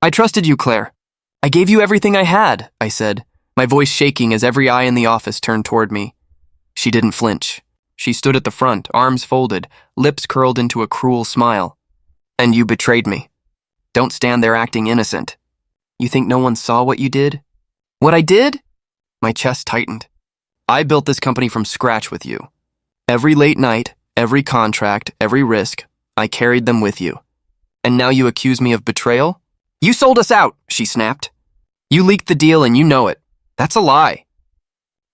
I trusted you, Claire. I gave you everything I had, I said, my voice shaking as every eye in the office turned toward me. She didn't flinch. She stood at the front, arms folded, lips curled into a cruel smile. And you betrayed me. Don't stand there acting innocent. You think no one saw what you did? What I did? My chest tightened. I built this company from scratch with you. Every late night, every contract, every risk, I carried them with you. And now you accuse me of betrayal? You sold us out, she snapped. You leaked the deal and you know it. That's a lie.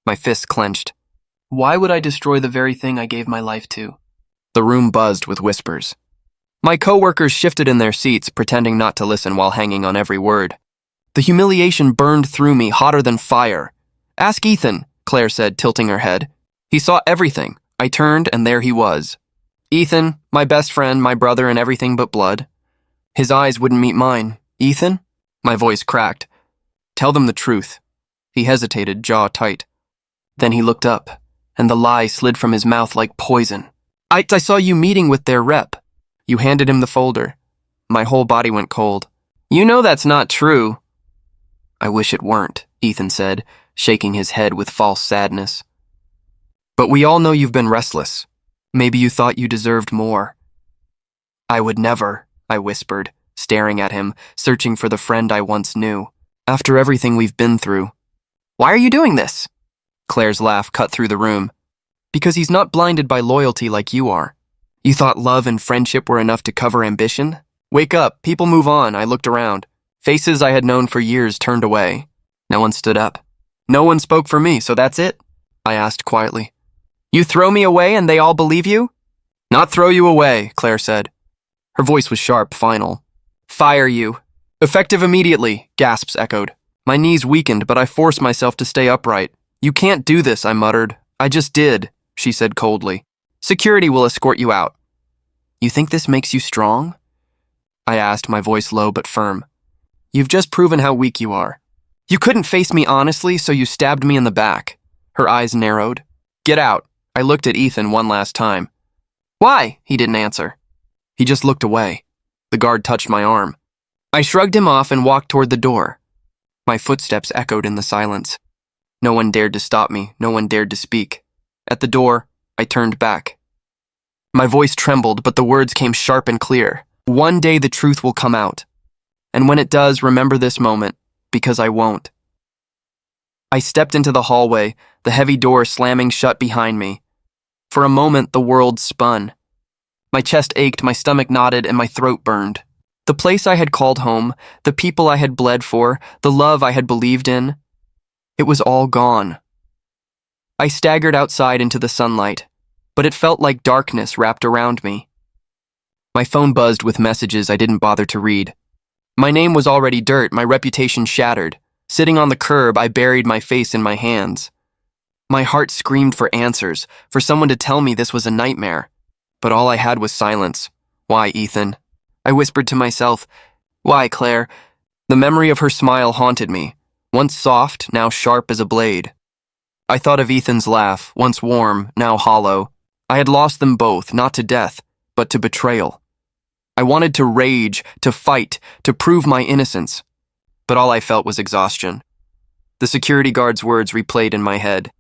My fists clenched. Why would I destroy the very thing I gave my life to? The room buzzed with whispers. My coworkers shifted in their seats, pretending not to listen while hanging on every word. The humiliation burned through me, hotter than fire. Ask Ethan, Claire said, tilting her head. He saw everything. I turned, and there he was. Ethan, my best friend, my brother, and everything but blood. His eyes wouldn't meet mine. Ethan? My voice cracked. Tell them the truth. He hesitated, jaw tight. Then he looked up, and the lie slid from his mouth like poison. I saw you meeting with their rep. You handed him the folder. My whole body went cold. You know that's not true. I wish it weren't, Ethan said, shaking his head with false sadness. But we all know you've been restless. Maybe you thought you deserved more. I would never, I whispered, staring at him, searching for the friend I once knew. After everything we've been through. Why are you doing this? Claire's laugh cut through the room. Because he's not blinded by loyalty like you are. You thought love and friendship were enough to cover ambition? Wake up, people move on, I looked around. Faces I had known for years turned away. No one stood up. No one spoke for me, so that's it? I asked quietly. You throw me away and they all believe you? Not throw you away, Claire said. Her voice was sharp, final. Fire you. Effective immediately, gasps echoed. My knees weakened, but I forced myself to stay upright. You can't do this, I muttered. I just did, she said coldly. Security will escort you out. You think this makes you strong? I asked, my voice low but firm. You've just proven how weak you are. You couldn't face me honestly, so you stabbed me in the back. Her eyes narrowed. Get out. I looked at Ethan one last time. Why? He didn't answer. He just looked away. The guard touched my arm. I shrugged him off and walked toward the door. My footsteps echoed in the silence. No one dared to stop me. No one dared to speak. At the door, I turned back. My voice trembled, but the words came sharp and clear. One day the truth will come out. And when it does, remember this moment, because I won't. I stepped into the hallway, the heavy door slamming shut behind me. For a moment, the world spun. My chest ached, my stomach knotted, and my throat burned. The place I had called home, the people I had bled for, the love I had believed in, it was all gone. I staggered outside into the sunlight, but it felt like darkness wrapped around me. My phone buzzed with messages I didn't bother to read. My name was already dirt, my reputation shattered. Sitting on the curb, I buried my face in my hands. My heart screamed for answers, for someone to tell me this was a nightmare. But all I had was silence. Why, Ethan? I whispered to myself. Why, Claire? The memory of her smile haunted me, once soft, now sharp as a blade. I thought of Ethan's laugh, once warm, now hollow. I had lost them both, not to death, but to betrayal. I wanted to rage, to fight, to prove my innocence. But all I felt was exhaustion. The security guard's words replayed in my head.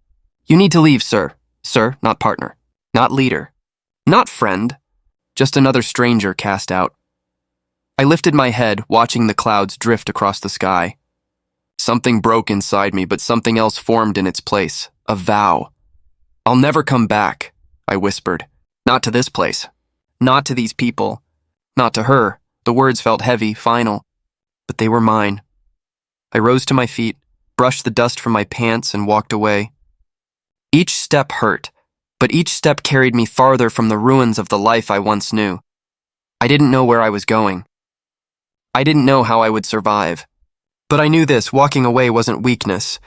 You need to leave, sir. Sir, not partner. Not leader. Not friend. Just another stranger cast out. I lifted my head, watching the clouds drift across the sky. Something broke inside me, but something else formed in its place. A vow. I'll never come back, I whispered. Not to this place. Not to these people. Not to her. The words felt heavy, final. But they were mine. I rose to my feet, brushed the dust from my pants, and walked away. Each step hurt, but each step carried me farther from the ruins of the life I once knew. I didn't know where I was going. I didn't know how I would survive. But I knew this, walking away wasn't weakness.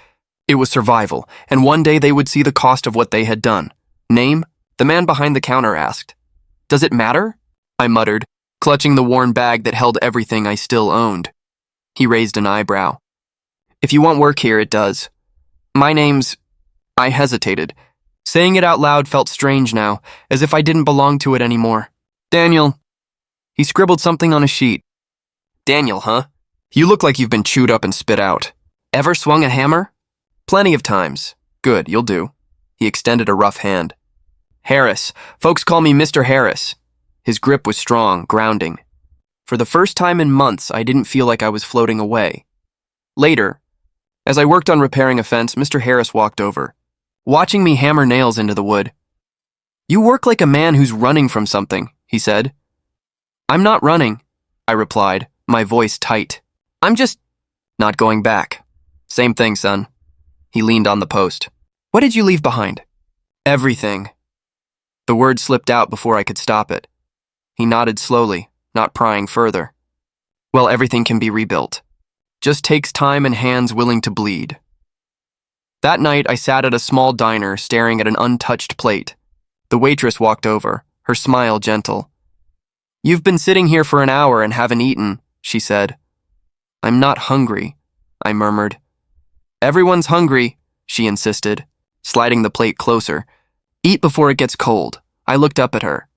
It was survival, and one day they would see the cost of what they had done. Name? The man behind the counter asked. Does it matter? I muttered, clutching the worn bag that held everything I still owned. He raised an eyebrow. If you want work here, it does. My name's... I hesitated. Saying it out loud felt strange now, as if I didn't belong to it anymore. Daniel. He scribbled something on a sheet. Daniel, huh? You look like you've been chewed up and spit out. Ever swung a hammer? Plenty of times. Good, you'll do. He extended a rough hand. Harris. Folks call me Mr. Harris. His grip was strong, grounding. For the first time in months, I didn't feel like I was floating away. Later, as I worked on repairing a fence, Mr. Harris walked over, watching me hammer nails into the wood. You work like a man who's running from something, he said. I'm not running, I replied, my voice tight. I'm just not going back. Same thing, son. He leaned on the post. What did you leave behind? Everything. The word slipped out before I could stop it. He nodded slowly, not prying further. Well, everything can be rebuilt. Just takes time and hands willing to bleed. That night, I sat at a small diner staring at an untouched plate. The waitress walked over, her smile gentle. You've been sitting here for an hour and haven't eaten, she said. I'm not hungry, I murmured. Everyone's hungry, she insisted, sliding the plate closer. Eat before it gets cold. I looked up at her.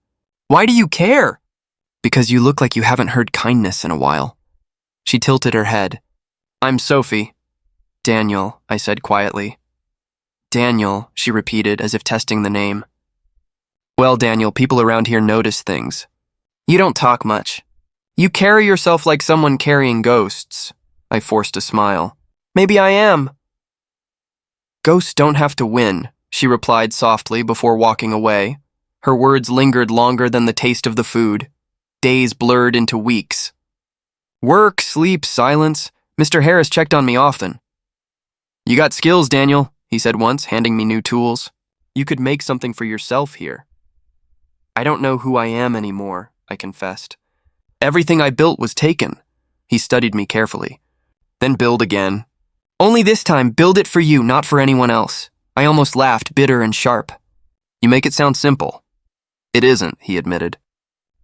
Why do you care? Because you look like you haven't heard kindness in a while. She tilted her head. I'm Sophie. Daniel, I said quietly. Daniel, she repeated as if testing the name. Well, Daniel, people around here notice things. You don't talk much. You carry yourself like someone carrying ghosts. I forced a smile. Maybe I am. Ghosts don't have to win, she replied softly before walking away. Her words lingered longer than the taste of the food. Days blurred into weeks. Work, sleep, silence. Mr. Harris checked on me often. You got skills, Daniel, he said once, handing me new tools. You could make something for yourself here. I don't know who I am anymore, I confessed. Everything I built was taken. He studied me carefully. Then build again. Only this time, build it for you, not for anyone else. I almost laughed, bitter and sharp. You make it sound simple. It isn't, he admitted.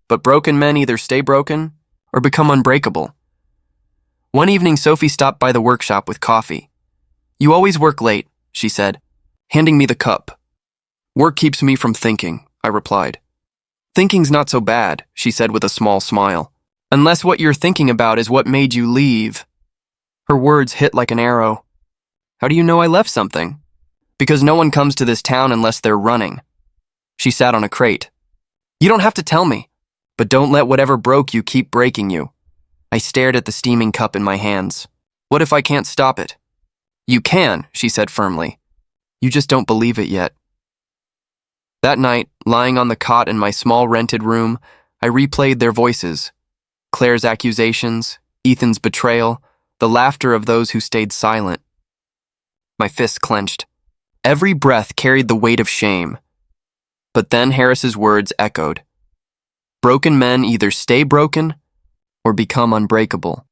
But broken men either stay broken or become unbreakable. One evening, Sophie stopped by the workshop with coffee. You always work late, she said, handing me the cup. Work keeps me from thinking, I replied. Thinking's not so bad, she said with a small smile. Unless what you're thinking about is what made you leave. Her words hit like an arrow. How do you know I left something? Because no one comes to this town unless they're running. She sat on a crate. You don't have to tell me, but don't let whatever broke you keep breaking you. I stared at the steaming cup in my hands. What if I can't stop it? You can, she said firmly. You just don't believe it yet. That night, lying on the cot in my small rented room, I replayed their voices. Claire's accusations, Ethan's betrayal, the laughter of those who stayed silent. My fists clenched. Every breath carried the weight of shame. But then Harris's words echoed. Broken men either stay broken or become unbreakable.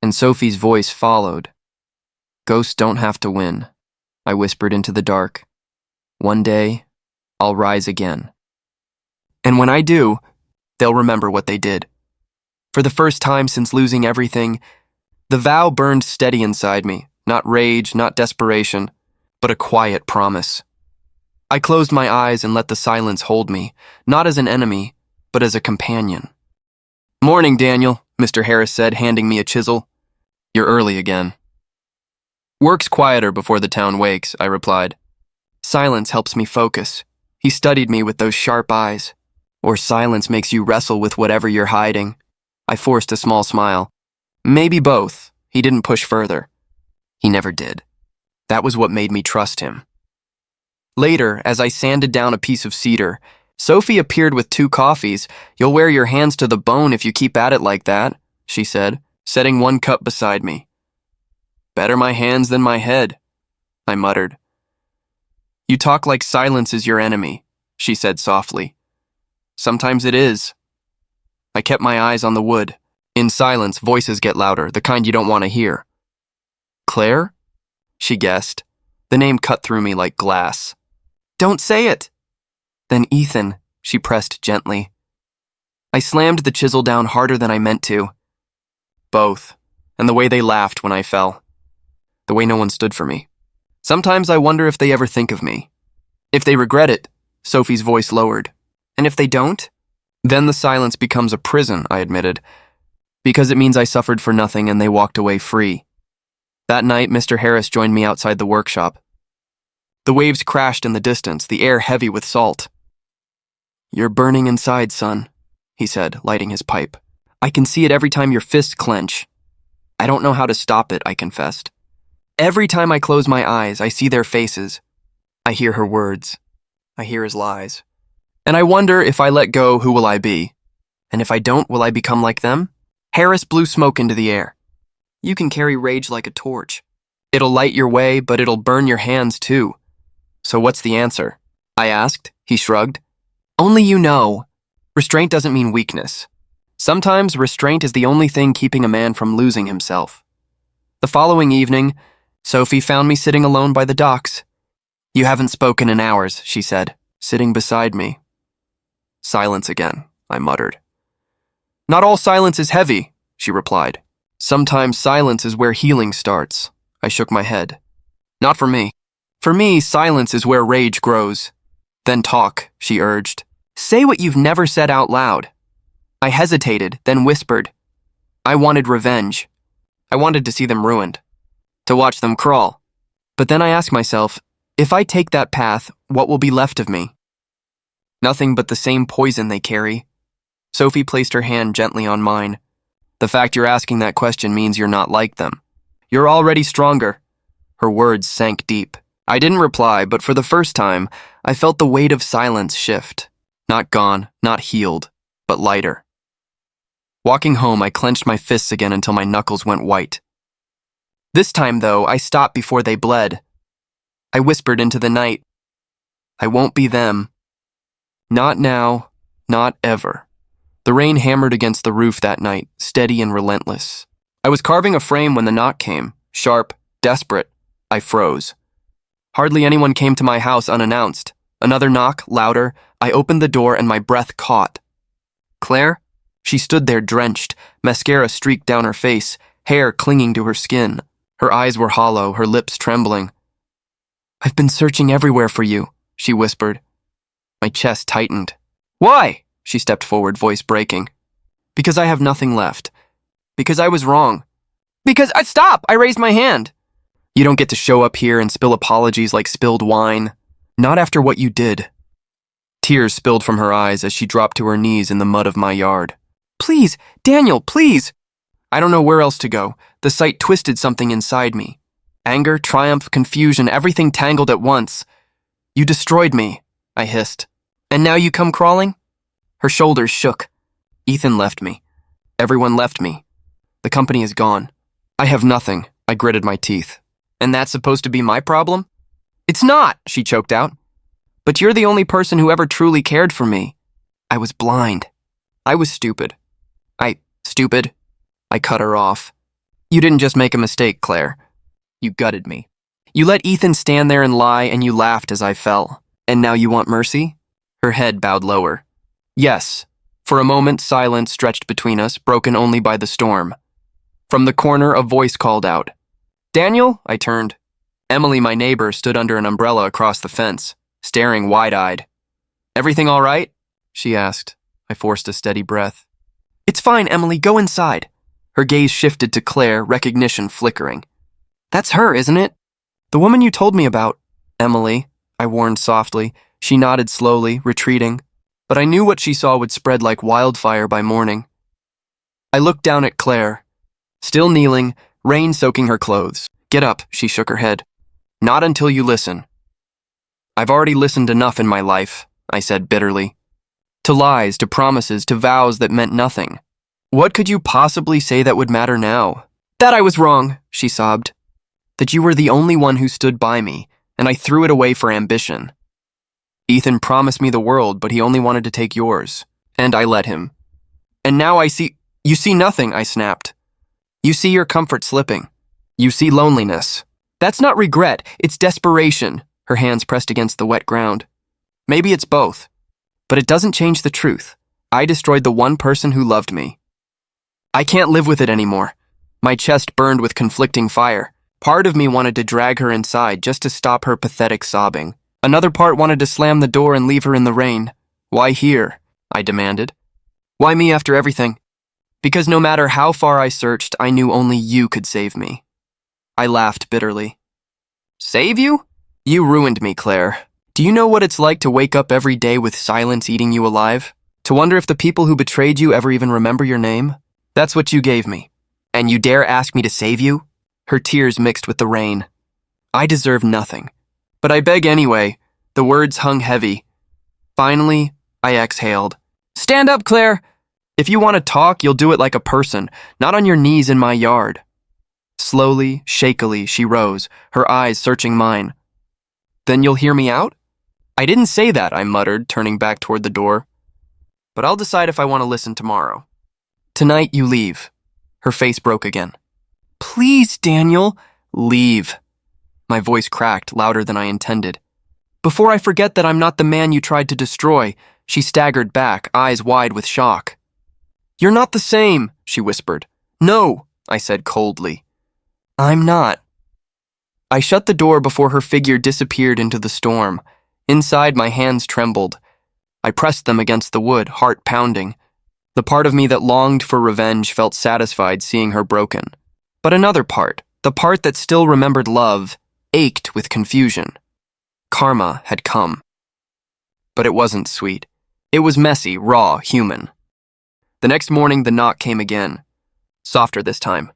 And Sophie's voice followed. Ghosts don't have to win, I whispered into the dark. One day, I'll rise again. And when I do, they'll remember what they did. For the first time since losing everything, the vow burned steady inside me, not rage, not desperation, but a quiet promise. I closed my eyes and let the silence hold me, not as an enemy, but as a companion. Morning, Daniel, Mr. Harris said, handing me a chisel. You're early again. Work's quieter before the town wakes, I replied. Silence helps me focus. He studied me with those sharp eyes. Or silence makes you wrestle with whatever you're hiding. I forced a small smile. Maybe both. He didn't push further. He never did. That was what made me trust him. Later, as I sanded down a piece of cedar, Sophie appeared with 2 coffees. You'll wear your hands to the bone if you keep at it like that, she said, setting one cup beside me. Better my hands than my head, I muttered. You talk like silence is your enemy, she said softly. Sometimes it is. I kept my eyes on the wood. In silence, voices get louder, the kind you don't want to hear. Claire? She guessed. The name cut through me like glass. Don't say it! Then Ethan, she pressed gently. I slammed the chisel down harder than I meant to. Both, and the way they laughed when I fell. The way no one stood for me. Sometimes I wonder if they ever think of me. If they regret it, Sophie's voice lowered. And if they don't? Then the silence becomes a prison, I admitted. Because it means I suffered for nothing and they walked away free. That night, Mr. Harris joined me outside the workshop. The waves crashed in the distance, the air heavy with salt. "You're burning inside, son," he said, lighting his pipe. "I can see it every time your fists clench." "I don't know how to stop it," I confessed. "Every time I close my eyes, I see their faces. I hear her words. I hear his lies. And I wonder, if I let go, who will I be? And if I don't, will I become like them?" Harris blew smoke into the air. "You can carry rage like a torch. It'll light your way, but it'll burn your hands too. So what's the answer?" I asked. He shrugged. "Only you know. Restraint doesn't mean weakness. Sometimes restraint is the only thing keeping a man from losing himself." The following evening, Sophie found me sitting alone by the docks. "You haven't spoken in hours," she said, sitting beside me. "Silence again," I muttered. "Not all silence is heavy," she replied. "Sometimes silence is where healing starts." I shook my head. "Not for me. For me, silence is where rage grows." "Then talk," she urged. "Say what you've never said out loud." I hesitated, then whispered. I wanted revenge. I wanted to see them ruined, to watch them crawl. But then I asked myself, if I take that path, what will be left of me? Nothing but the same poison they carry. Sophie placed her hand gently on mine. "The fact you're asking that question means you're not like them. You're already stronger." Her words sank deep. I didn't reply, but for the first time, I felt the weight of silence shift. Not gone, not healed, but lighter. Walking home, I clenched my fists again until my knuckles went white. This time, though, I stopped before they bled. I whispered into the night, "I won't be them. Not now, not ever." The rain hammered against the roof that night, steady and relentless. I was carving a frame when the knock came, sharp, desperate. I froze. Hardly anyone came to my house unannounced. Another knock, louder. I opened the door and my breath caught. "Claire?" She stood there drenched, mascara streaked down her face, hair clinging to her skin. Her eyes were hollow, her lips trembling. "I've been searching everywhere for you," she whispered. My chest tightened. "Why?" She stepped forward, voice breaking. "Because I have nothing left. Because I was wrong. Because stop! I raised my hand. You don't get to show up here and spill apologies like spilled wine. Not after what you did." Tears spilled from her eyes as she dropped to her knees in the mud of my yard. "Please, Daniel, please." I don't know where else to go. The sight twisted something inside me. Anger, triumph, confusion, everything tangled at once. "You destroyed me," I hissed. "And now you come crawling?" Her shoulders shook. Ethan left me. Everyone left me. The company is gone. I have nothing. I gritted my teeth. "And that's supposed to be my problem?" "It's not," she choked out. "But you're the only person who ever truly cared for me." I was blind. I was stupid. Stupid? I cut her off. "You didn't just make a mistake, Claire. You gutted me. You let Ethan stand there and lie, and you laughed as I fell. And now you want mercy?" Her head bowed lower. "Yes." For a moment, silence stretched between us, broken only by the storm. From the corner, a voice called out. "Daniel?" I turned. Emily, my neighbor, stood under an umbrella across the fence, staring wide-eyed. "Everything all right?" she asked. I forced a steady breath. "It's fine, Emily. Go inside." Her gaze shifted to Claire, recognition flickering. "That's her, isn't it? The woman you told me about." "Emily," I warned softly. She nodded slowly, retreating. But I knew what she saw would spread like wildfire by morning. I looked down at Claire. Still kneeling, rain soaking her clothes. "Get up," she shook her head. "Not until you listen." "I've already listened enough in my life," I said bitterly. To lies, to promises, to vows that meant nothing. What could you possibly say that would matter now? "That I was wrong," she sobbed. "That you were the only one who stood by me, and I threw it away for ambition. Ethan promised me the world, but he only wanted to take yours. And I let him. And now I see—" "You see nothing," I snapped. "You see your comfort slipping. You see loneliness. That's not regret, it's desperation." Her hands pressed against the wet ground. "Maybe it's both. But it doesn't change the truth. I destroyed the one person who loved me. I can't live with it anymore." My chest burned with conflicting fire. Part of me wanted to drag her inside just to stop her pathetic sobbing. Another part wanted to slam the door and leave her in the rain. "Why here?" I demanded. "Why me after everything?" Because no matter how far I searched, I knew only you could save me. I laughed bitterly. Save you? You ruined me, Claire. Do you know what it's like to wake up every day with silence eating you alive? To wonder if the people who betrayed you ever even remember your name? That's what you gave me. And you dare ask me to save you? Her tears mixed with the rain. I deserve nothing. But I beg anyway. The words hung heavy. Finally, I exhaled. Stand up, Claire! If you want to talk, you'll do it like a person, not on your knees in my yard. Slowly, shakily, she rose, her eyes searching mine. Then you'll hear me out? I didn't say that, I muttered, turning back toward the door. But I'll decide if I want to listen tomorrow. Tonight, you leave. Her face broke again. Please, Daniel. Leave. My voice cracked, louder than I intended. Before I forget that I'm not the man you tried to destroy, she staggered back, eyes wide with shock. You're not the same, she whispered. No, I said coldly. I'm not. I shut the door before her figure disappeared into the storm. Inside, my hands trembled. I pressed them against the wood, heart pounding. The part of me that longed for revenge felt satisfied seeing her broken. But another part, the part that still remembered love, ached with confusion. Karma had come. But it wasn't sweet. It was messy, raw, human. The next morning, the knock came again. Softer this time.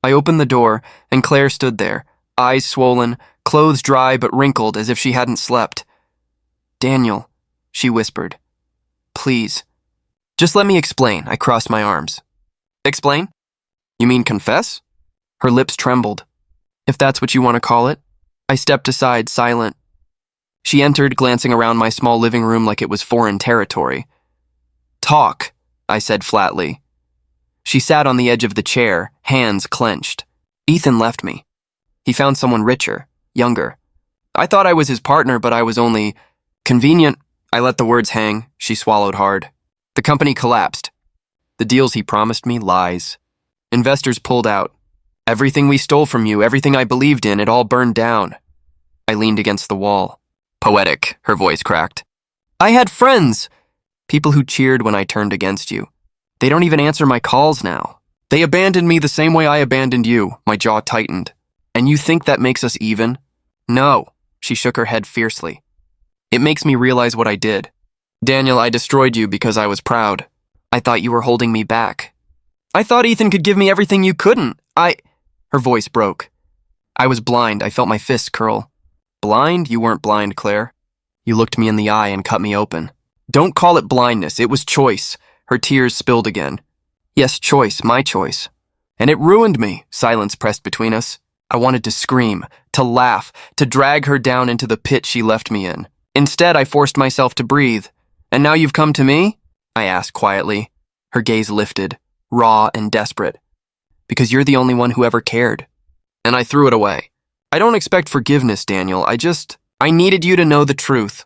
I opened the door, and Claire stood there, eyes swollen, clothes dry but wrinkled as if she hadn't slept. Daniel, she whispered. Please. Just let me explain, I crossed my arms. Explain? You mean confess? Her lips trembled. If that's what you want to call it. I stepped aside, silent. She entered, glancing around my small living room like it was foreign territory. Talk, I said flatly. She sat on the edge of the chair, hands clenched. Ethan left me. He found someone richer, younger. I thought I was his partner, but I was only convenient. I let the words hang. She swallowed hard. The company collapsed. The deals he promised me, lies. Investors pulled out. Everything we stole from you, everything I believed in, it all burned down. I leaned against the wall. Poetic, her voice cracked. I had friends. People who cheered when I turned against you. They don't even answer my calls now. They abandoned me the same way I abandoned you. My jaw tightened. And you think that makes us even? No, she shook her head fiercely. It makes me realize what I did. Daniel, I destroyed you because I was proud. I thought you were holding me back. I thought Ethan could give me everything you couldn't. Her voice broke. I was blind. I felt my fists curl. Blind? You weren't blind, Claire. You looked me in the eye and cut me open. Don't call it blindness. It was choice. Her tears spilled again. Yes, choice, my choice. And it ruined me. Silence pressed between us. I wanted to scream, to laugh, to drag her down into the pit she left me in. Instead, I forced myself to breathe. And now you've come to me? I asked quietly. Her gaze lifted, raw and desperate. Because you're the only one who ever cared. And I threw it away. I don't expect forgiveness, Daniel. I needed you to know the truth.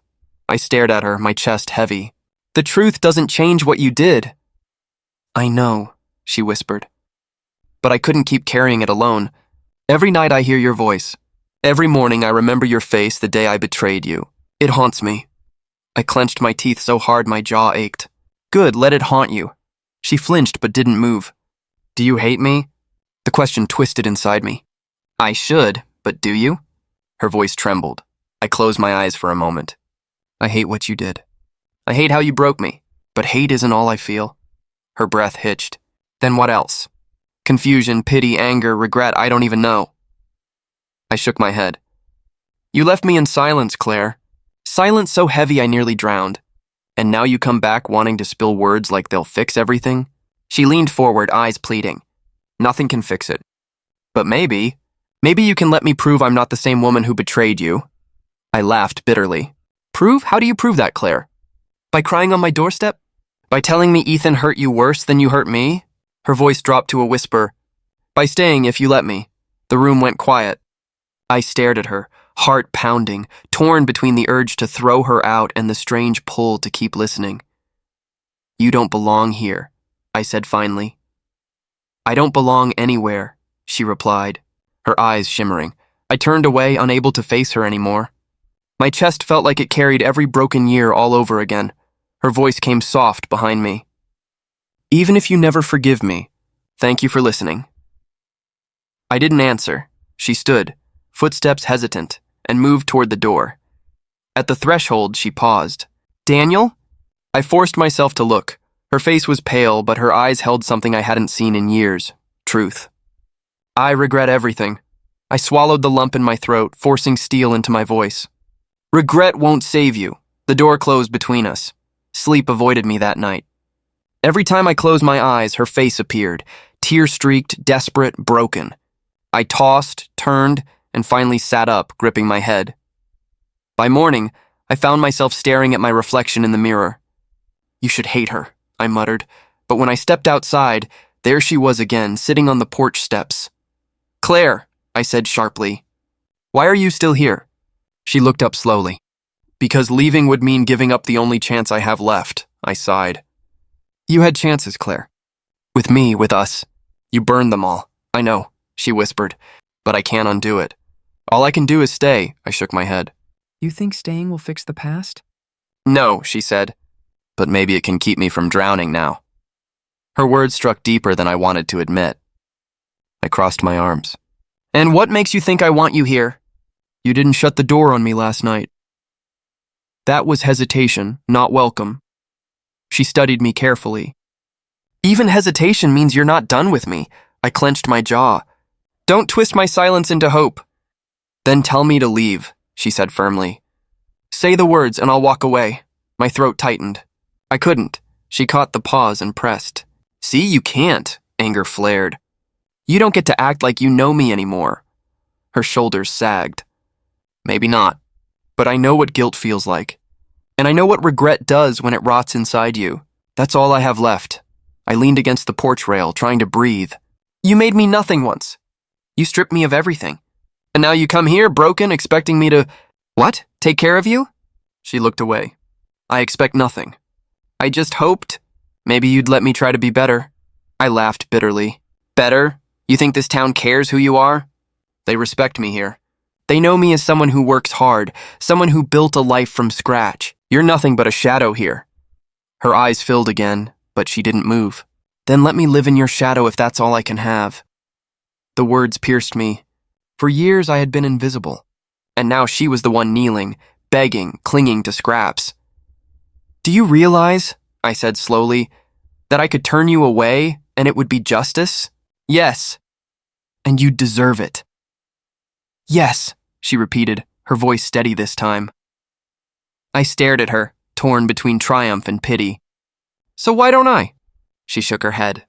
I stared at her, my chest heavy. The truth doesn't change what you did. I know, she whispered. But I couldn't keep carrying it alone. Every night I hear your voice. Every morning I remember your face the day I betrayed you. It haunts me. I clenched my teeth so hard my jaw ached. Good, let it haunt you. She flinched but didn't move. Do you hate me? The question twisted inside me. I should, but do you? Her voice trembled. I closed my eyes for a moment. I hate what you did. I hate how you broke me, but hate isn't all I feel. Her breath hitched. Then what else? Confusion, pity, anger, regret, I don't even know. I shook my head. You left me in silence, Claire. Silence so heavy I nearly drowned. And now you come back wanting to spill words like they'll fix everything? She leaned forward, eyes pleading. Nothing can fix it. But maybe you can let me prove I'm not the same woman who betrayed you. I laughed bitterly. Prove? How do you prove that, Claire? By crying on my doorstep? By telling me Ethan hurt you worse than you hurt me? Her voice dropped to a whisper. By staying if you let me. The room went quiet. I stared at her, heart pounding, torn between the urge to throw her out and the strange pull to keep listening. You don't belong here, I said finally. I don't belong anywhere, she replied, her eyes shimmering. I turned away, unable to face her anymore. My chest felt like it carried every broken year all over again. Her voice came soft behind me. Even if you never forgive me, thank you for listening. I didn't answer. She stood, footsteps hesitant, and moved toward the door. At the threshold, she paused. Daniel? I forced myself to look. Her face was pale, but her eyes held something I hadn't seen in years. Truth. I regret everything. I swallowed the lump in my throat, forcing steel into my voice. Regret won't save you. The door closed between us. Sleep avoided me that night. Every time I closed my eyes, her face appeared, tear-streaked, desperate, broken. I tossed, turned, and finally sat up, gripping my head. By morning, I found myself staring at my reflection in the mirror. You should hate her, I muttered, but when I stepped outside, there she was again, sitting on the porch steps. Claire, I said sharply. Why are you still here? She looked up slowly. Because leaving would mean giving up the only chance I have left, I sighed. You had chances, Claire. With me, with us. You burned them all. I know, she whispered, but I can't undo it. All I can do is stay, I shook my head. You think staying will fix the past? No, she said, but maybe it can keep me from drowning now. Her words struck deeper than I wanted to admit. I crossed my arms. And what makes you think I want you here? You didn't shut the door on me last night. That was hesitation, not welcome. She studied me carefully. Even hesitation means you're not done with me. I clenched my jaw. Don't twist my silence into hope. Then tell me to leave, she said firmly. Say the words and I'll walk away. My throat tightened. I couldn't. She caught the pause and pressed. See, you can't, anger flared. You don't get to act like you know me anymore. Her shoulders sagged. Maybe not, but I know what guilt feels like. And I know what regret does when it rots inside you. That's all I have left. I leaned against the porch rail, trying to breathe. You made me nothing once. You stripped me of everything. And now you come here, broken, expecting me to... What? Take care of you? She looked away. I expect nothing. I just hoped maybe you'd let me try to be better. I laughed bitterly. Better? You think this town cares who you are? They respect me here. They know me as someone who works hard, someone who built a life from scratch. You're nothing but a shadow here. Her eyes filled again, but she didn't move. Then let me live in your shadow if that's all I can have. The words pierced me. For years I had been invisible, and now she was the one kneeling, begging, clinging to scraps. Do you realize, I said slowly, that I could turn you away and it would be justice? Yes. And you'd deserve it. Yes, she repeated, her voice steady this time. I stared at her, torn between triumph and pity. So why don't I? She shook her head.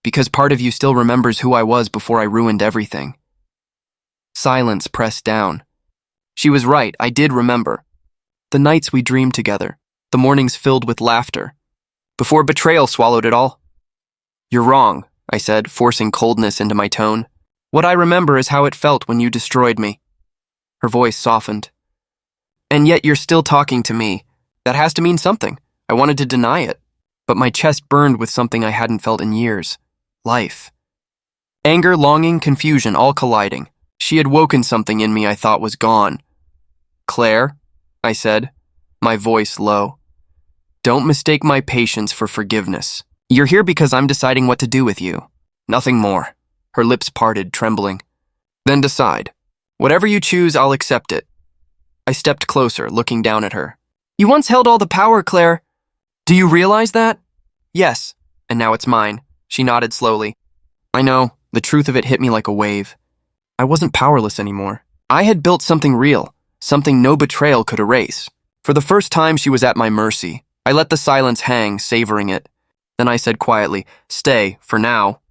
Because part of you still remembers who I was before I ruined everything. Silence pressed down. She was right, I did remember. The nights we dreamed together, the mornings filled with laughter. Before betrayal swallowed it all. You're wrong, I said, forcing coldness into my tone. What I remember is how it felt when you destroyed me. Her voice softened. And yet you're still talking to me. That has to mean something. I wanted to deny it, but my chest burned with something I hadn't felt in years. Life. Anger, longing, confusion, all colliding. She had woken something in me I thought was gone. Claire, I said, my voice low. Don't mistake my patience for forgiveness. You're here because I'm deciding what to do with you. Nothing more. Her lips parted, trembling. Then decide. Whatever you choose, I'll accept it. I stepped closer, looking down at her. You once held all the power, Claire. Do you realize that? Yes, and now it's mine. She nodded slowly. I know, the truth of it hit me like a wave. I wasn't powerless anymore. I had built something real, something no betrayal could erase. For the first time, she was at my mercy. I let the silence hang, savoring it. Then I said quietly, stay, for now.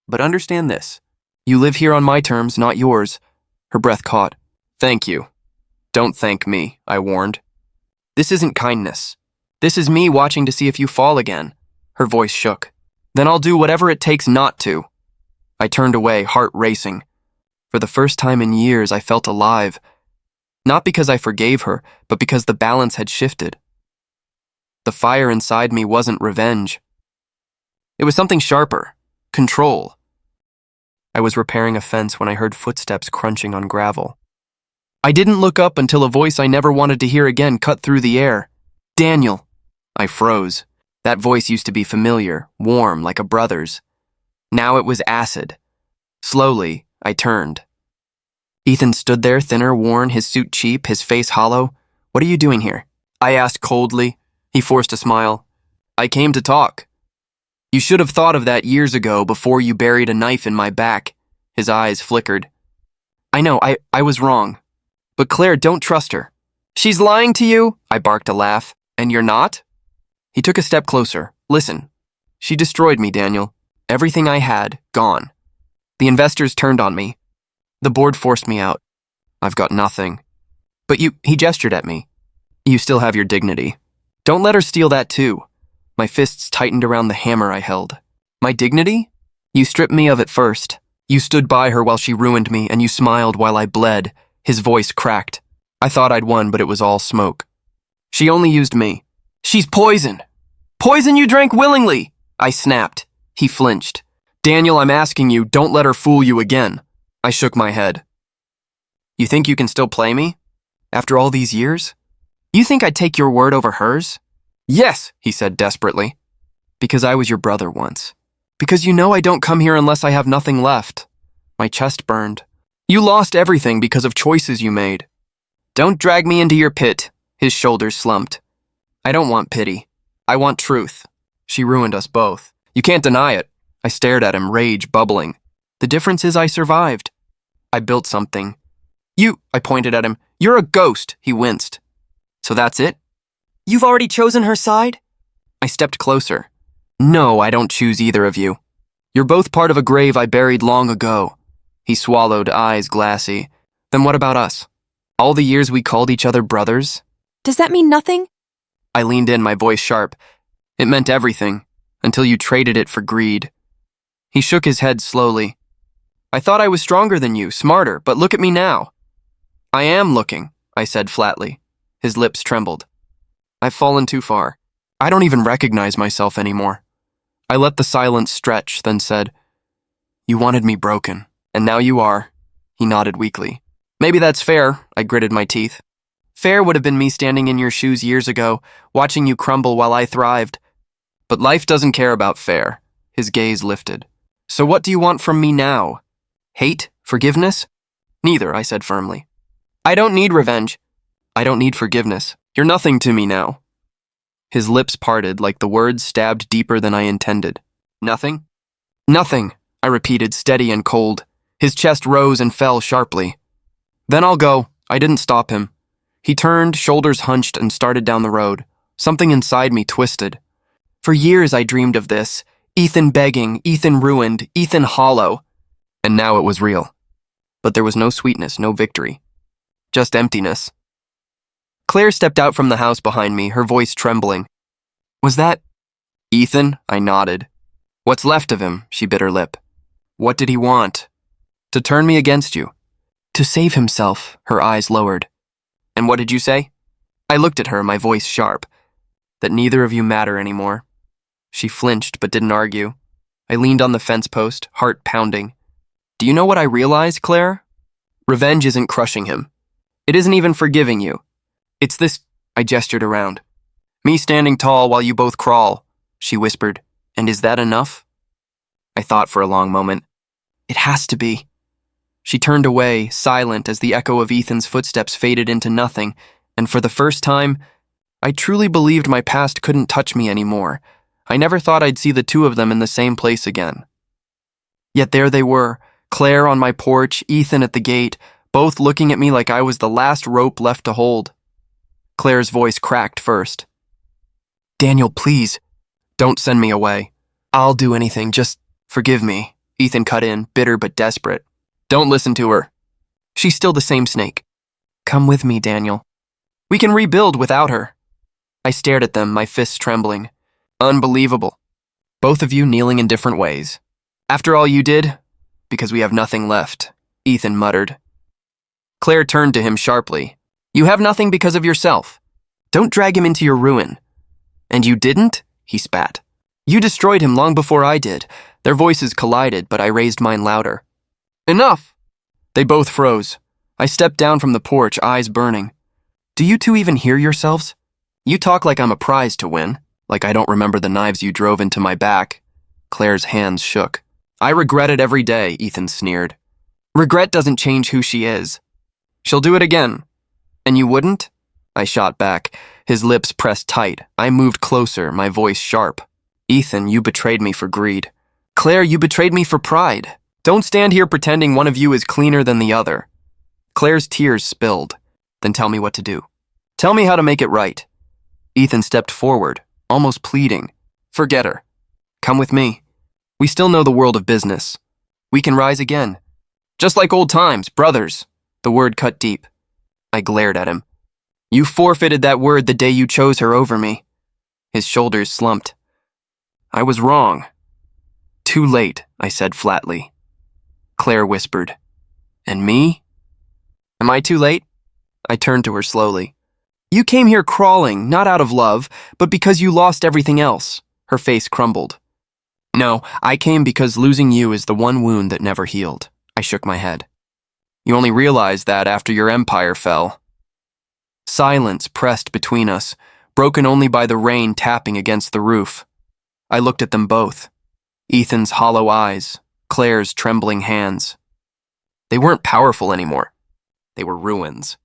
But understand this. You live here on my terms, not yours. Her breath caught. Thank you. Don't thank me, I warned. This isn't kindness. This is me watching to see if you fall again. Her voice shook. Then I'll do whatever it takes not to. I turned away, heart racing. For the first time in years, I felt alive. Not because I forgave her, but because the balance had shifted. The fire inside me wasn't revenge. It was something sharper. Control. I was repairing a fence when I heard footsteps crunching on gravel. I didn't look up until a voice I never wanted to hear again cut through the air. Daniel. I froze. That voice used to be familiar, warm, like a brother's. Now it was acid. Slowly, I turned. Ethan stood there, thinner, worn, his suit cheap, his face hollow. "What are you doing here?" I asked coldly. He forced a smile. "I came to talk." "You should have thought of that years ago before you buried a knife in my back." His eyes flickered. "I know, I was wrong. But Claire, don't trust her." "She's lying to you?" I barked a laugh. "And you're not?" He took a step closer. "Listen. She destroyed me, Daniel. Everything I had, gone. The investors turned on me. The board forced me out. I've got nothing. But he gestured at me. You still have your dignity. Don't let her steal that too." My fists tightened around the hammer I held. "My dignity? You stripped me of it first. You stood by her while she ruined me, and you smiled while I bled." His voice cracked. I thought I'd won, but it was all smoke. "She only used me. She's poison. Poison you drank willingly," I snapped. He flinched. "Daniel, I'm asking you, don't let her fool you again." I shook my head. "You think you can still play me? After all these years? You think I'd take your word over hers?" "Yes," he said desperately. "Because I was your brother once. Because you know I don't come here unless I have nothing left." My chest burned. "You lost everything because of choices you made." "Don't drag me into your pit." His shoulders slumped. "I don't want pity. I want truth. She ruined us both. You can't deny it." I stared at him, rage bubbling. "The difference is I survived. I built something." I pointed at him. "You're a ghost," he winced. "So that's it? You've already chosen her side?" I stepped closer. "No, I don't choose either of you. You're both part of a grave I buried long ago." He swallowed, eyes glassy. "Then what about us? All the years we called each other brothers?" Does that mean nothing? I leaned in, my voice sharp. "It meant everything, until you traded it for greed." He shook his head slowly. "I thought I was stronger than you, smarter, but look at me now." "I am looking," I said flatly. His lips trembled. "I've fallen too far. I don't even recognize myself anymore." I let the silence stretch, then said, "You wanted me broken, and now you are." He nodded weakly. "Maybe that's fair," I gritted my teeth. "Fair would have been me standing in your shoes years ago, watching you crumble while I thrived. But life doesn't care about fair." His gaze lifted. "So what do you want from me now? Hate? Forgiveness?" "Neither," I said firmly. "I don't need revenge. I don't need forgiveness. You're nothing to me now." His lips parted like the words stabbed deeper than I intended. "Nothing?" "Nothing," I repeated, steady and cold. His chest rose and fell sharply. "Then I'll go." I didn't stop him. He turned, shoulders hunched, and started down the road. Something inside me twisted. For years I dreamed of this. Ethan begging, Ethan ruined, Ethan hollow. And now it was real. But there was no sweetness, no victory. Just emptiness. Claire stepped out from the house behind me, her voice trembling. "Was that Ethan?" I nodded. "What's left of him?" She bit her lip. "What did he want?" "To turn me against you." "To save himself," her eyes lowered. "And what did you say?" I looked at her, my voice sharp. "That neither of you matter anymore." She flinched but didn't argue. I leaned on the fence post, heart pounding. "Do you know what I realize, Claire? Revenge isn't crushing him. It isn't even forgiving you. It's this," I gestured around. "Me standing tall while you both crawl," she whispered. "And is that enough?" I thought for a long moment. "It has to be." She turned away, silent as the echo of Ethan's footsteps faded into nothing, and for the first time, I truly believed my past couldn't touch me anymore. I never thought I'd see the two of them in the same place again. Yet there they were, Claire on my porch, Ethan at the gate, both looking at me like I was the last rope left to hold. Claire's voice cracked first. "Daniel, please, don't send me away. I'll do anything, just forgive me." Ethan cut in, bitter but desperate. "Don't listen to her. She's still the same snake. Come with me, Daniel. We can rebuild without her." I stared at them, my fists trembling. Unbelievable. Both of you kneeling in different ways. "After all you did? Because we have nothing left," Ethan muttered. Claire turned to him sharply. "You have nothing because of yourself. Don't drag him into your ruin." "And you didn't?" he spat. "You destroyed him long before I did." Their voices collided, but I raised mine louder. "Enough!" They both froze. I stepped down from the porch, eyes burning. "Do you two even hear yourselves? You talk like I'm a prize to win. like I don't remember the knives you drove into my back. Claire's hands shook. I regret it every day, Ethan sneered. Regret doesn't change who she is. She'll do it again. And you wouldn't? I shot back. His lips pressed tight. I moved closer, my voice sharp. Ethan, you betrayed me for greed. Claire, you betrayed me for pride. Don't stand here pretending one of you is cleaner than the other. Claire's tears spilled. Then tell me what to do. Tell me how to make it right. Ethan stepped forward, almost pleading. Forget her. Come with me. We still know the world of business. We can rise again. Just like old times, brothers. The word cut deep. I glared at him. You forfeited that word the day you chose her over me. His shoulders slumped. I was wrong. Too late, I said flatly. Claire whispered. And me? Am I too late? I turned to her slowly. You came here crawling, not out of love, but because you lost everything else. Her face crumbled. No, I came because losing you is the one wound that never healed. I shook my head. You only realized that after your empire fell. Silence pressed between us, broken only by the rain tapping against the roof. I looked at them both. Ethan's hollow eyes, Claire's trembling hands. They weren't powerful anymore. They were ruins.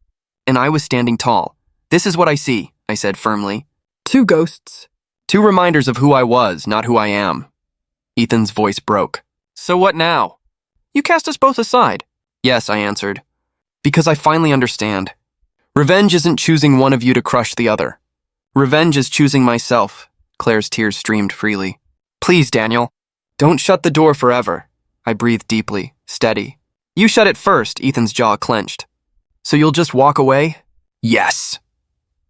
And I was standing tall. This is what I see, I said firmly. 2 ghosts. 2 reminders of who I was, not who I am. Ethan's voice broke. So what now? You cast us both aside. Yes, I answered. Because I finally understand. Revenge isn't choosing one of you to crush the other. Revenge is choosing myself. Claire's tears streamed freely. Please, Daniel. Don't shut the door forever. I breathed deeply, steady. You shut it first, Ethan's jaw clenched. So you'll just walk away? Yes.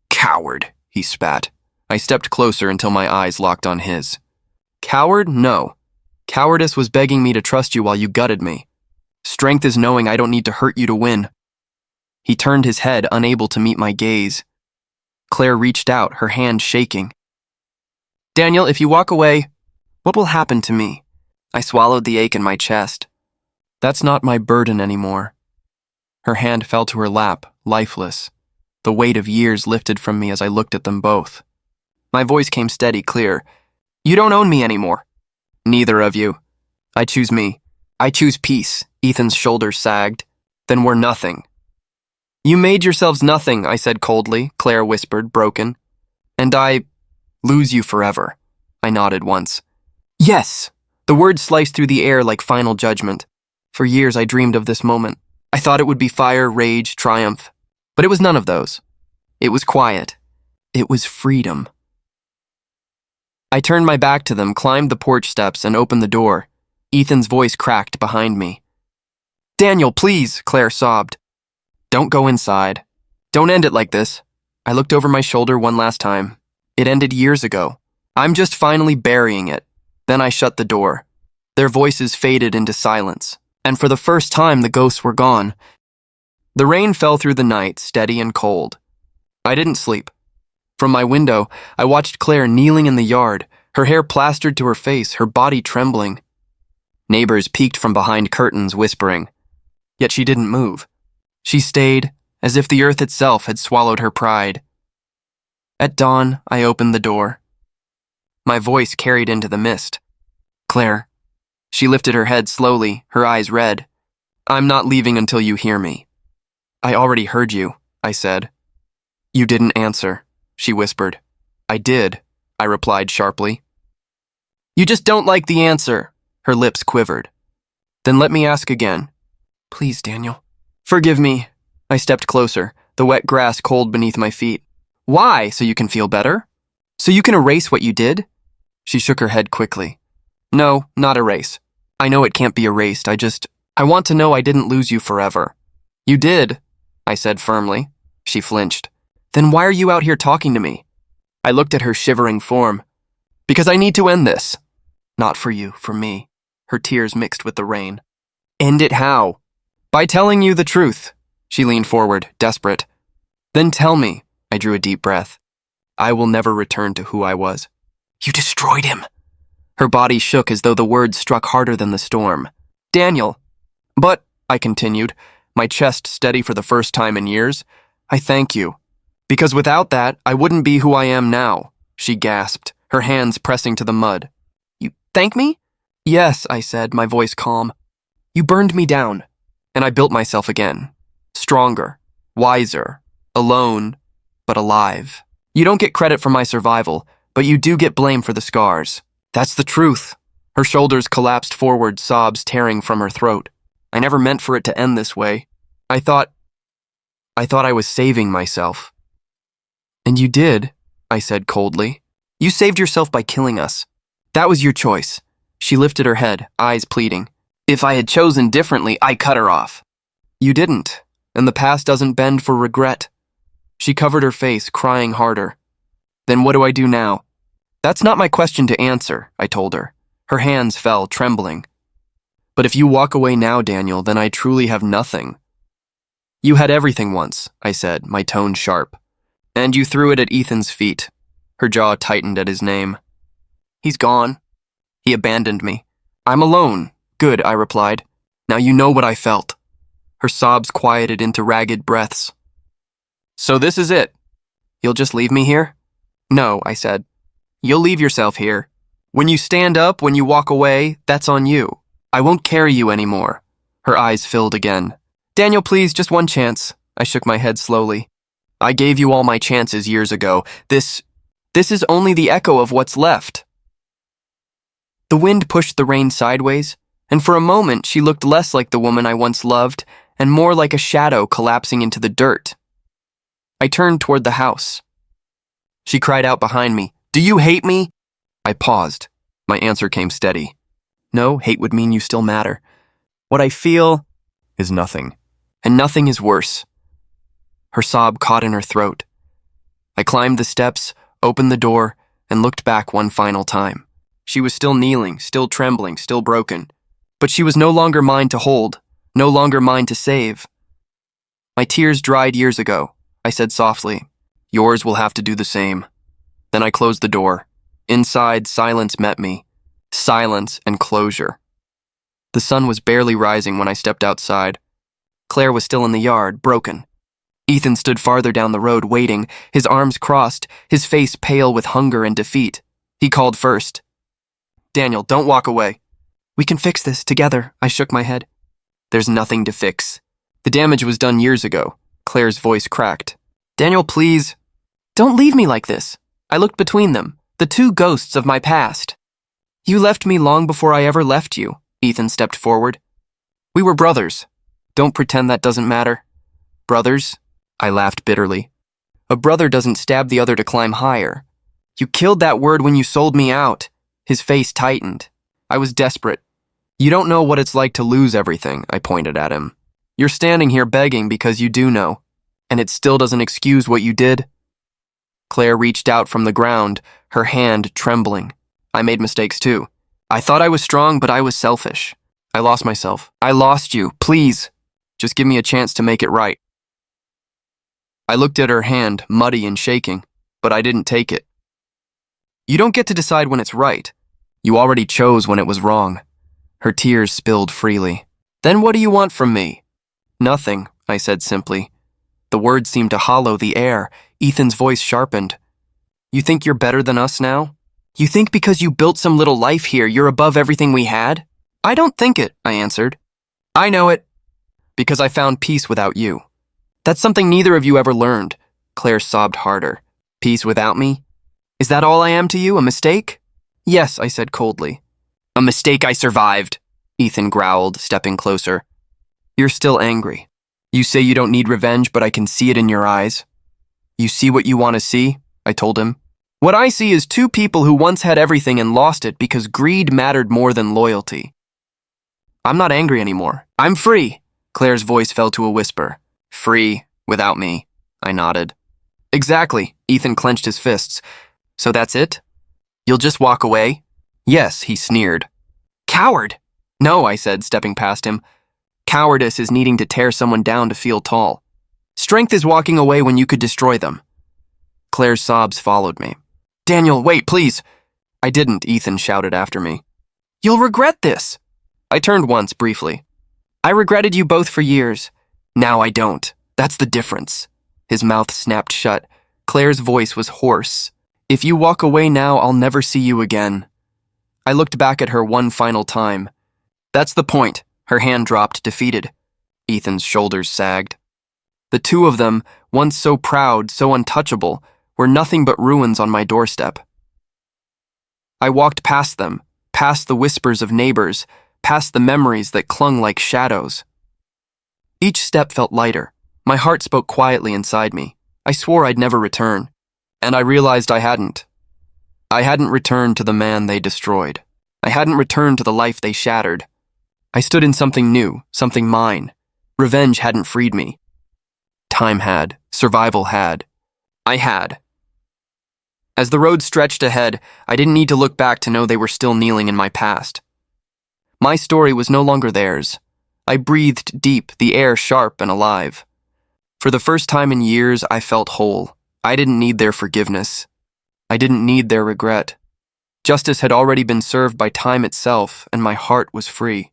Coward, he spat. I stepped closer until my eyes locked on his. Coward? No. Cowardice was begging me to trust you while you gutted me. Strength is knowing I don't need to hurt you to win. He turned his head, unable to meet my gaze. Claire reached out, her hand shaking. Daniel, if you walk away, what will happen to me? I swallowed the ache in my chest. That's not my burden anymore. Her hand fell to her lap, lifeless. The weight of years lifted from me as I looked at them both. My voice came steady, clear. You don't own me anymore. Neither of you. I choose me. I choose peace. Ethan's shoulders sagged. Then we're nothing. You made yourselves nothing, I said coldly, Claire whispered, broken. And I lose you forever. I nodded once. Yes! The words sliced through the air like final judgment. For years I dreamed of this moment. I thought it would be fire, rage, triumph. But it was none of those. It was quiet. It was freedom. I turned my back to them, climbed the porch steps, and opened the door. Ethan's voice cracked behind me. Daniel, please, Claire sobbed. Don't go inside. Don't end it like this. I looked over my shoulder one last time. It ended years ago. I'm just finally burying it. Then I shut the door. Their voices faded into silence, and for the first time the ghosts were gone. The rain fell through the night, steady and cold. I didn't sleep. From my window, I watched Claire kneeling in the yard, her hair plastered to her face, her body trembling. Neighbors peeked from behind curtains, whispering. Yet she didn't move. She stayed, as if the earth itself had swallowed her pride. At dawn, I opened the door. My voice carried into the mist. Claire. She lifted her head slowly, her eyes red. I'm not leaving until you hear me. I already heard you, I said. You didn't answer, she whispered. I did, I replied sharply. You just don't like the answer, her lips quivered. Then let me ask again. Please, Daniel. Forgive me. I stepped closer, the wet grass cold beneath my feet. Why? So you can feel better? So you can erase what you did? She shook her head quickly. No, not erase. I know it can't be erased. I want to know I didn't lose you forever. You did, I said firmly. She flinched. Then why are you out here talking to me? I looked at her shivering form. Because I need to end this. Not for you, for me. Her tears mixed with the rain. End it how? By telling you the truth. She leaned forward, desperate. Then tell me. I drew a deep breath. I will never return to who I was. You destroyed him. Her body shook as though the words struck harder than the storm. Daniel. But, I continued, my chest steady for the first time in years, I thank you. Because without that, I wouldn't be who I am now. She gasped, her hands pressing to the mud. You thank me? Yes, I said, my voice calm. You burned me down, and I built myself again. Stronger, wiser, alone, but alive. You don't get credit for my survival, but you do get blame for the scars. That's the truth. Her shoulders collapsed forward, sobs tearing from her throat. I never meant for it to end this way. I thought I was saving myself. And you did, I said coldly. You saved yourself by killing us. That was your choice. She lifted her head, eyes pleading. If I had chosen differently, I cut her off. You didn't, and the past doesn't bend for regret. She covered her face, crying harder. Then what do I do now? That's not my question to answer, I told her. Her hands fell, trembling. But if you walk away now, Daniel, then I truly have nothing. You had everything once, I said, my tone sharp. And you threw it at Ethan's feet. Her jaw tightened at his name. He's gone. He abandoned me. I'm alone. Good, I replied. Now you know what I felt. Her sobs quieted into ragged breaths. So this is it. You'll just leave me here? No, I said. You'll leave yourself here. When you stand up, when you walk away, that's on you. I won't carry you anymore. Her eyes filled again. Daniel, please, just one chance. I shook my head slowly. I gave you all my chances years ago. This is only the echo of what's left. The wind pushed the rain sideways, and for a moment she looked less like the woman I once loved and more like a shadow collapsing into the dirt. I turned toward the house. She cried out behind me, Do you hate me? I paused. My answer came steady. No, hate would mean you still matter. What I feel is nothing, and nothing is worse. Her sob caught in her throat. I climbed the steps, opened the door, and looked back one final time. She was still kneeling, still trembling, still broken. But she was no longer mine to hold, no longer mine to save. My tears dried years ago, I said softly. Yours will have to do the same. Then I closed the door. Inside, silence met me. Silence and closure. The sun was barely rising when I stepped outside. Claire was still in the yard, broken. Ethan stood farther down the road, waiting, his arms crossed, his face pale with hunger and defeat. He called first. Daniel, don't walk away. We can fix this together, I shook my head. There's nothing to fix. The damage was done years ago. Claire's voice cracked. Daniel, please. Don't leave me like this. I looked between them, the two ghosts of my past. You left me long before I ever left you, Ethan stepped forward. We were brothers. Don't pretend that doesn't matter. Brothers? I laughed bitterly. A brother doesn't stab the other to climb higher. You killed that word when you sold me out. His face tightened. I was desperate. You don't know what it's like to lose everything, I pointed at him. You're standing here begging because you do know, and it still doesn't excuse what you did. Claire reached out from the ground, her hand trembling. I made mistakes too. I thought I was strong, but I was selfish. I lost myself. I lost you. Please, just give me a chance to make it right. I looked at her hand, muddy and shaking, but I didn't take it. You don't get to decide when it's right. You already chose when it was wrong. Her tears spilled freely. Then what do you want from me? Nothing, I said simply. The words seemed to hollow the air. Ethan's voice sharpened. You think you're better than us now? You think because you built some little life here, you're above everything we had? I don't think it, I answered. I know it. Because I found peace without you. That's something neither of you ever learned. Claire sobbed harder. Peace without me? Is that all I am to you, a mistake? Yes, I said coldly. A mistake I survived, Ethan growled, stepping closer. You're still angry. You say you don't need revenge, but I can see it in your eyes. You see what you want to see, I told him. What I see is two people who once had everything and lost it because greed mattered more than loyalty. I'm not angry anymore. I'm free. Claire's voice fell to a whisper. Free, without me, I nodded. Exactly, Ethan clenched his fists. So that's it? You'll just walk away? Yes, he sneered. Coward! No, I said, stepping past him. Cowardice is needing to tear someone down to feel tall. Strength is walking away when you could destroy them. Claire's sobs followed me. Daniel, wait, please. I didn't, Ethan shouted after me. You'll regret this. I turned once, briefly. I regretted you both for years. Now I don't. That's the difference. His mouth snapped shut. Claire's voice was hoarse. If you walk away now, I'll never see you again. I looked back at her one final time. That's the point. Her hand dropped, defeated. Ethan's shoulders sagged. The two of them, once so proud, so untouchable, were nothing but ruins on my doorstep. I walked past them, past the whispers of neighbors, past the memories that clung like shadows. Each step felt lighter. My heart spoke quietly inside me. I swore I'd never return, and I realized I hadn't. I hadn't returned to the man they destroyed. I hadn't returned to the life they shattered. I stood in something new, something mine. Revenge hadn't freed me. Time had. Survival had. I had. As the road stretched ahead, I didn't need to look back to know they were still kneeling in my past. My story was no longer theirs. I breathed deep, the air sharp and alive. For the first time in years, I felt whole. I didn't need their forgiveness. I didn't need their regret. Justice had already been served by time itself, and my heart was free.